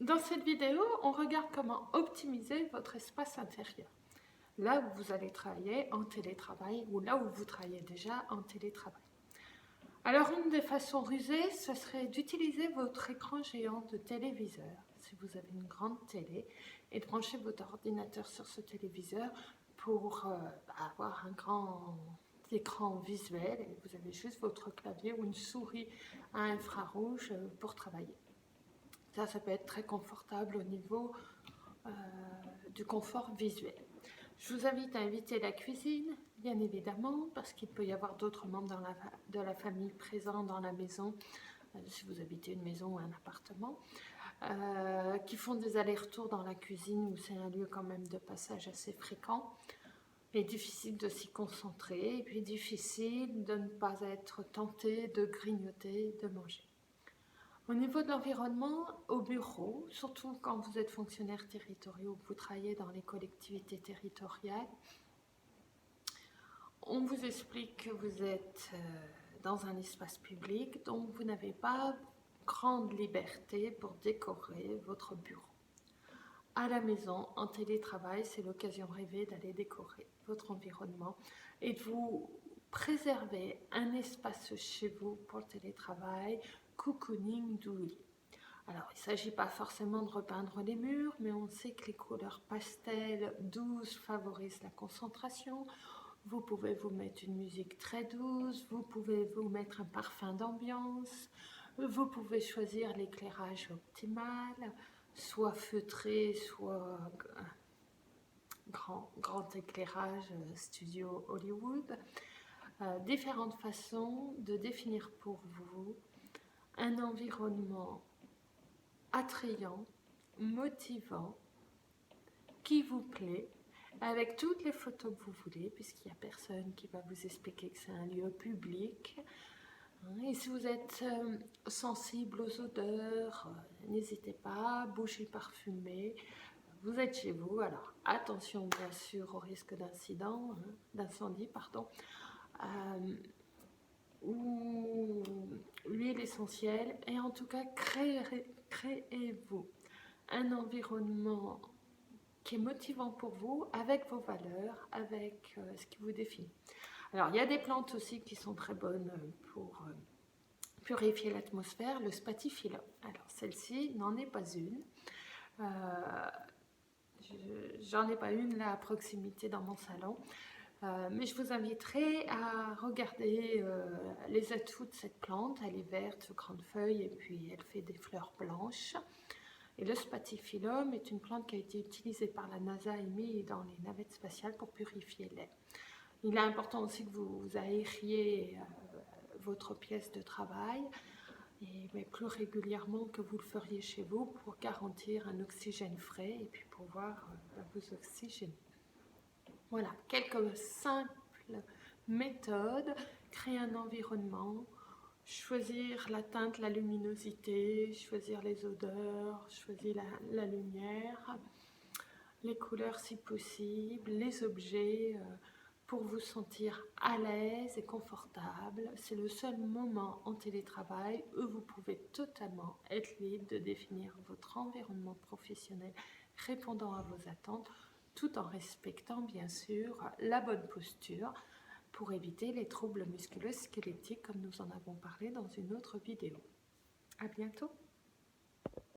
Dans cette vidéo, on regarde comment optimiser votre espace intérieur. Là où vous allez travailler en télétravail ou là où vous travaillez déjà en télétravail. Alors une des façons rusées, ce serait d'utiliser votre écran géant de téléviseur, si vous avez une grande télé, et de brancher votre ordinateur sur ce téléviseur pour avoir un grand écran visuel et vous avez juste votre clavier ou une souris à infrarouge pour travailler. Ça peut être très confortable au niveau euh, du confort visuel. Je vous invite à inviter la cuisine, bien évidemment, parce qu'il peut y avoir d'autres membres de la famille présents dans la maison, si vous habitez une maison ou un appartement, qui font des allers-retours dans la cuisine, où c'est un lieu quand même de passage assez fréquent, et difficile de s'y concentrer, et puis difficile de ne pas être tenté de grignoter, de manger. Au niveau de l'environnement, au bureau, surtout quand vous êtes fonctionnaire territorial ou que vous travaillez dans les collectivités territoriales, on vous explique que vous êtes dans un espace public, donc vous n'avez pas grande liberté pour décorer votre bureau. À la maison, en télétravail, c'est l'occasion rêvée d'aller décorer votre environnement et de vous préserver un espace chez vous pour le télétravail, cocooning douillet. Alors, il ne s'agit pas forcément de repeindre les murs, mais on sait que les couleurs pastel douces favorisent la concentration. Vous pouvez vous mettre une musique très douce, vous pouvez vous mettre un parfum d'ambiance, vous pouvez choisir l'éclairage optimal, soit feutré, soit grand éclairage studio Hollywood. Différentes façons de définir pour vous un environnement attrayant, motivant, qui vous plaît, avec toutes les photos que vous voulez, puisqu'il n'y a personne qui va vous expliquer que c'est un lieu public. Et si vous êtes sensible aux odeurs, n'hésitez pas, bougies parfumées, vous êtes chez vous, alors attention bien sûr au risque d'incendie, ou l'huile essentielle, et en tout cas créez-vous un environnement qui est motivant pour vous, avec vos valeurs, avec ce qui vous définit. Alors, il y a des plantes aussi qui sont très bonnes pour purifier l'atmosphère, le spathiphyllum. Alors, celle-ci n'en est pas une. J'en ai pas une là à proximité dans mon salon. Mais je vous inviterai à regarder les atouts de cette plante. Elle est verte, grande feuille, et puis elle fait des fleurs blanches. Et le spathiphyllum est une plante qui a été utilisée par la NASA et mise dans les navettes spatiales pour purifier l'air. Il est important aussi que vous aériez votre pièce de travail, mais plus régulièrement que vous le feriez chez vous pour garantir un oxygène frais et puis pouvoir vous oxygéner. Voilà, quelques simples méthodes. Créer un environnement, choisir la teinte, la luminosité, choisir les odeurs, choisir la lumière, les couleurs si possible, les objets pour vous sentir à l'aise et confortable. C'est le seul moment en télétravail où vous pouvez totalement être libre de définir votre environnement professionnel répondant à vos attentes, tout en respectant bien sûr la bonne posture pour éviter les troubles musculo-squelettiques comme nous en avons parlé dans une autre vidéo. À bientôt!